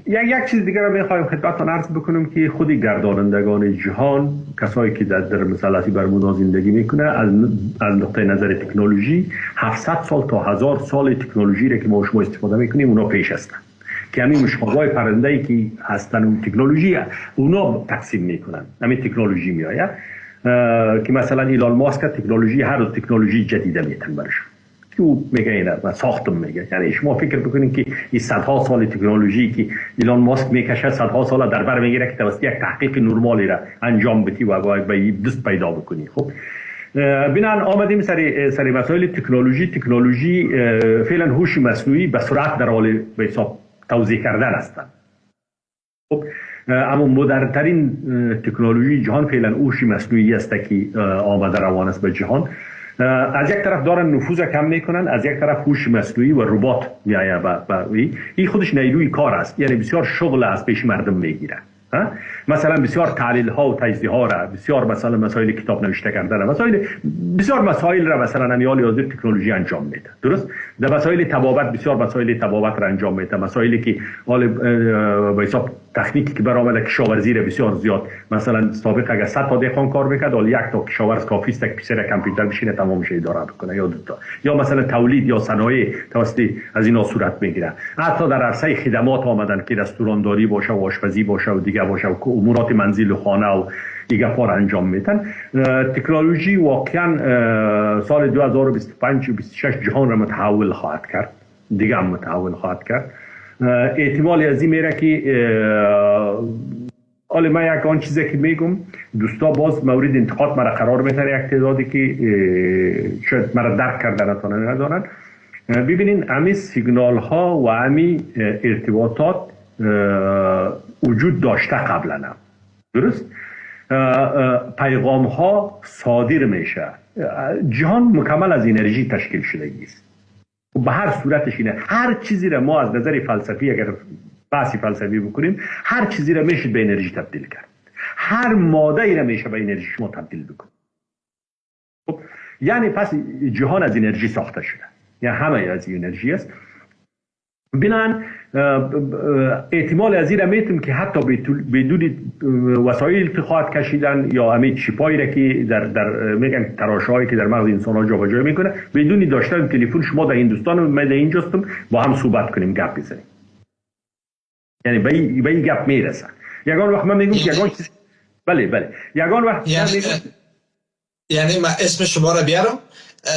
یک چیز دیگر رو میخوایم خدمتتان عرض بکنم که خود گردانندگان جهان، کسایی که در مثلثی برمودا زندگی میکنه، از نقطه نظر تکنولوژی 700 سال تا 1000 سال تکنولوژی را که ما شما استفاده میکنیم اونا پیش هستن، که همین مشابه پرنده‌ای که هستن اون تکنولوژی اونا تقسیم میکنن. همین تکنولوژی میآید که مثلا ایلان ماسک تکنولوژی، هر روز تکنولوژی جدیده میتن برش که او میگه اینا و ساختم میگه. یعنی شما فکر بکنید که این صدها سال تکنولوژی که ایلان ماسک میکشه صدها سال در بر میگیره که توسط یک تحقیق نرمالی را انجام بدی و به دست پیدا بکنی. خب بنان آمدیم سر مسائل تکنولوژی فعلا هوش مصنوعی به سرعت در حال به حساب توزیع کردن هستند. خب اما مدرن‌ترین تکنولوژی جهان فعلا هوش مصنوعی است که آمده روان است به جهان. از یک طرف دارن نفوذ کم میکنن، از یک طرف هوش مصنوعی و ربات میآید و این خودش نیروی کار است، یعنی بسیار شغل از پیش مردم میگیره. مثلا بسیار تعلیل ها و تجزیه ها را، بسیار مثلا مسائل کتاب نوشته کردن، بسیار مسائل را مثلا امیال یازده تکنولوژی انجام میده. درست؟ در مسائل تبابت بسیار مسائل تبابت را انجام میده، مسائلی که حال به حساب تکنیکی که برآمده کشاورزی را بسیار زیاد، مثلا سابق اگر 100 تا دهقان کار میکرد حالا یک تا کشاورز کافی است که پیش کامپیوتر بشینه تمامش اداره بکنه یا دوتا، یا مثلا تولید یا صنایع توسط از اینا صورت میگیره. حتی در عرصه خدمات آمدن که رستورانداری باشه و آشپزی باشه و دیگه باشه و امورات منزل و خانه و دیگه کار انجام میدن. تکنولوژی واقعا سال 2025 و 26 جهان را متحول خواهد کرد، دیگه هم متحول خواهد کرد. احتمال از این میره که حالا من یک آن چیزی که میگم دوستا باز مورد انتقاد مرا قرار میتن، یک تعدادی که شاید مرا درک کردن ندارن. ببینین همین سیگنال ها و همین ارتباطات وجود داشته قبلا هم. درست؟ پیغام ها صادر میشه. جهان مکمل از انرژی تشکیل شده است. به هر صورتش اینه، هر چیزی را ما از نظر فلسفی اگر بحثی فلسفی بکنیم، هر چیزی را میشه به انرژی تبدیل کرد، هر ماده ای را میشه به انرژی شما تبدیل بکنید. خب یعنی پس جهان از انرژی ساخته شده، یعنی همه از انرژی است. بنان احتمال از این را میتونیم که حتی بدون وسایل خواهد کشیدن یا همین چیپایی را که در میگن تراشهایی که در مغز انسان ها جابجا میکنه، بدون داشتن تلفن شما در هندوستان من در اینجاستم با هم صحبت کنیم، گپ بزنیم. یعنی به این گپ میرسن. یگان وقت من میگم که یگان چیز بله یگان وقت یعنی من اسم شما را بیارم،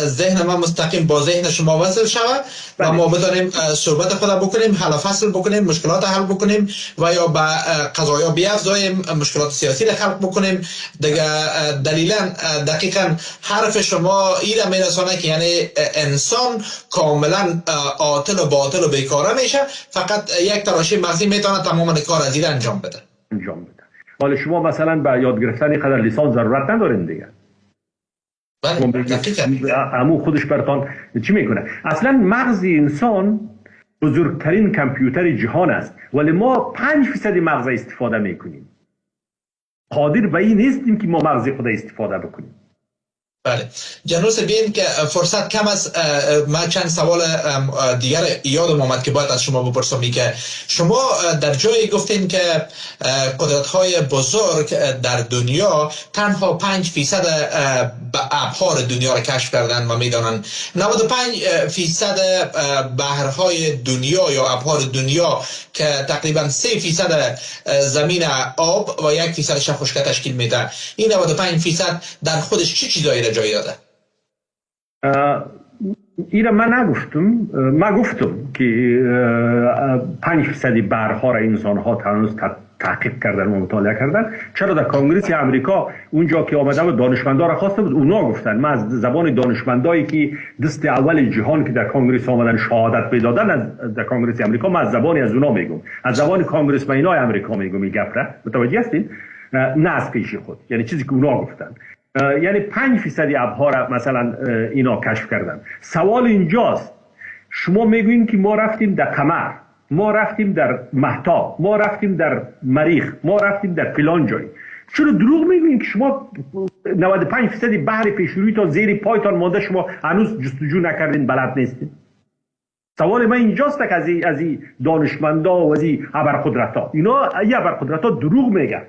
ذهن ما مستقیم با ذهن شما وصل شود و ما بتونیم صحبت خود بکنیم، حل فصل بکنیم، مشکلات حل بکنیم و یا به قضایا بیافزاییم، مشکلات سیاسی را حل بکنیم دیگه. دلیلا دقیقا حرف شما این را میرسانه که یعنی انسان کاملا عاطل و باطل و بیکاره میشه، فقط یک تراشی مغزی میتونه تمام کار از این انجام بده. حالا شما مثلا به یاد گرفتن قدر لیسانس ضرورت ندارین دیگه. امو خودش برتان چی میکنه؟ اصلا مغز انسان بزرگترین کامپیوتر جهان است، ولی ما 5% مغز استفاده میکنیم. قادر به این نیستیم که ما مغز خود استفاده بکنیم. بله جنوس بین که فرصت کم است، من چند سوال دیگر یادم آمد که باید از شما بپرسم. که شما در جایی گفتین که قدرت‌های بزرگ در دنیا تنها 5% ابحار دنیا را کشف کردن و میدانن 95% بحرهای دنیا یا ابحار دنیا که تقریبا 3% زمین آب و 1% خشکی تشکیل میده، این 95% در خودش چه چیزایی را جای داده؟ این من نگفتم، من گفتم که 5% بحرها را انسان ها هنوز تحقیق کردن و مطالعه کردن. چرا در کنگره آمریکا اونجا که آمده بود دانشمندا را خواسته بود، اونا گفتن. من از زبان دانشمندایی که دست اول جهان که در کنگره آمدن شهادت میدادن از در کنگره آمریکا، من از زبانی از اونا میگم، از زبان کنگرسمنای آمریکا میگم این گپ را. متوجه هستین؟ نه از پیش خود، یعنی چیزی که اونا گفتن. یعنی 5% ابحار مثلا اینا کشف کردن. سوال اینجاست، شما میگوین که ما رفتیم در قمر، ما رفتیم در مهتاب، ما رفتیم در مریخ، ما رفتیم در فلان جای. چرا دروغ میگوین که شما 95% بحر پیش روی تا زیر پایتان مانده، شما هنوز جستجو نکردین، بلد نیستین؟ سوال من اینجاست که از این دانشمندا و از این ابرقدرت‌ها، اینا ابرقدرت‌ها دروغ میگن.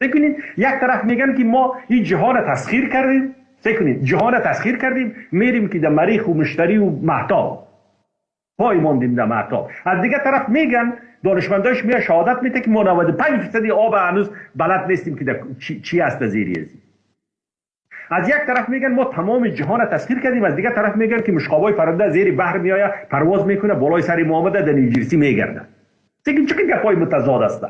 ببینید یک طرف میگن که ما این جهان تسخیر کردیم، جهان تسخیر کردیم، میریم که در مریخ و مشتری و مهتاب پای ماندیم در مهتاب. از دیگه طرف میگن دانشمنداش میاد شهادت میده که ما 95% آب هنوز بلد نیستیم که چی هست زیر ازی. از یک طرف میگن ما تمام جهان تسخیر کردیم، از دیگه طرف میگن که مشقابای پرنده زیر بحر میآید، پرواز میکنه، بالای سر محمد در نیوجرسی میگرده. چه گپای متضاد است.